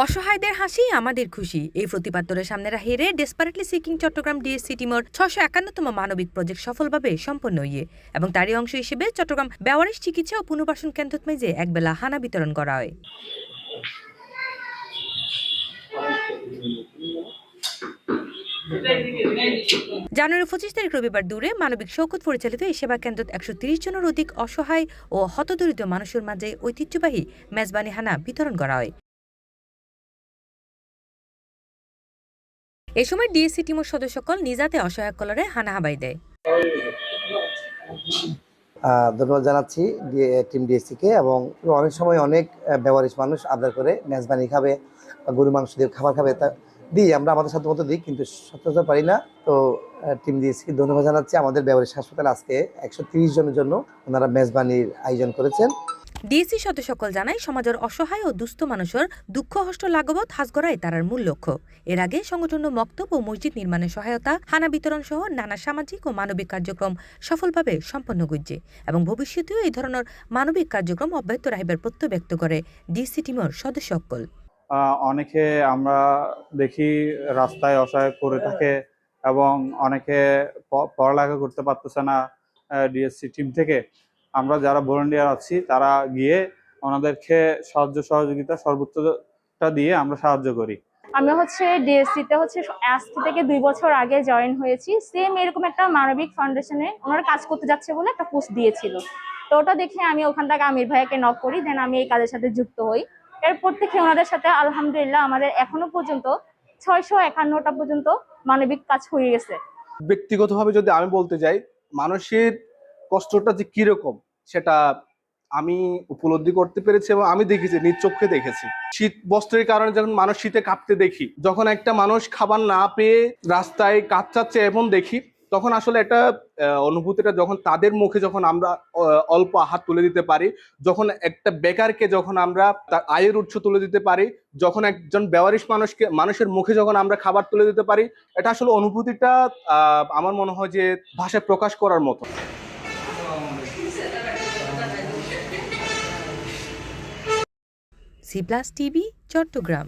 অসহায়দের হাসি আমাদের খুশি এই প্রতিপাদ্যের সামনে হেরে ডেসপারেটলি সিকিং চট্টগ্রাম ডিএসসি টিমর 651তম মানবিক প্রজেক্ট সফলভাবে সম্পন্ন হয়ে এবং তারই অংশ হিসেবে চট্টগ্রাম বেওয়ারিশ চিকিৎসা ও পুনর্বাসন কেন্দ্রত মাঝে একবেলা হানা বিতরণ করা হয়। জানুয়ারি 25 তারিখ রবিবার দূরে মানবিক শৌকত পরিচালিত এই সেবা কেন্দ্রত 130 জনের অধিক অসহায় ও হতদরিদ্র মানুষের মাঝে ঐতিহ্যবাহী মেজবানি হানা বিতরণ করা হয়। এই সময় ডিএসসি টিমের সদস্যসকল নিজাতে অসহায় কলরে হানা হাবাই দেয়। ধন্যবাদ জানাচ্ছি টিম ডিএসসি কে এবং অনেক সময় অনেক বেওয়ারিশ মানুষ আবদার করে মেজবানি খাবে বা গরু মাংস দিয়ে খাবার খাবে, তা দিই আমরা আমাদের সাধ্য মতো দিই, কিন্তু সচরাচর পারি না। তো টিম ডিএসসি কে ধন্যবাদ জানাচ্ছি। আমাদের বেওয়ারিশ হাসপাতালে আজকে 130 জনের জন্য ওনারা মেজবানির আয়োজন করেছেন। ডিএসসি সদস্যসকল জানায় সমাজের অসহায় ও দুস্থ মানুষের দুঃখ হষ্ট লাগবত হাজ করাই তারার মূল লক্ষ্য। এর আগে সংগঠন মক্তব ও মসজিদ নির্মাণের সহায়তা, হানা বিতরণ সহ নানা সামাজিক ও মানবিক কার্যক্রম সফলভাবে সম্পন্ন করছে এবং ভবিষ্যতেও এই ধরনের মানবিক কার্যক্রম অব্যাহত রাখবার প্রত্যয় ব্যক্ত করে ডিএসসি টিমের সদস্যসকল। অনেকে আমরা দেখি রাস্তায় অসহায় পড়ে থাকে এবং অনেকে পড়ালেখা করতে পারতেছে না। ডিএসসি টিম থেকে আমরা যারা ভলান্টিয়ার আছি তারা গিয়ে ওনাদেরকে সাহায্য সহযোগিতা সর্বোচ্চটা দিয়ে আমরা সাহায্য করি। আমি ডিএসসি তে আজ থেকে 2 বছর আগে জয়েন হয়েছি। সেম এরকম একটা মানবিক ফাউন্ডেশনে ওনারা কাজ করতে যাচ্ছে বলে একটা পোস্ট দিয়েছিল। তো ওটা দেখে আমি ওখান থেকে আমির ভাইয়াকে নক করি, দেন আমি এই কাজের সাথে যুক্ত হই। এরপর থেকে ওনাদের সাথে আলহামদুলিল্লাহ আমাদের এখনো পর্যন্ত 651টা পর্যন্ত মানবিক কাজ হয়ে গেছে। ব্যক্তিগতভাবে যদি আমি বলতে যাই, মানুষের কষ্টটা যে কিরকম সেটা আমি উপলব্ধি করতে পেরেছি এবং আমি দেখেছি, নিজ চোখে দেখেছি। শীত বস্ত্রের কারণে যখন মানুষ শীতে কাঁপতে দেখি, যখন একটা মানুষ খাবার না পেয়ে রাস্তায় কাঁদছে এমন দেখি, তখন আসলে একটা অনুভূতিটা যখন তাদের মুখে যখন আমরা অল্প আহার তুলে দিতে পারি, যখন একটা বেকারকে যখন আমরা তার আয়ের উৎস তুলে দিতে পারি, যখন একজন বেওয়ারিশ মানুষের মুখে যখন আমরা খাবার তুলে দিতে পারি, এটা আসলে অনুভূতিটা আমার মনে হয় যে ভাষায় প্রকাশ করার মতো। সি+ টিভি, চট্টগ্রাম।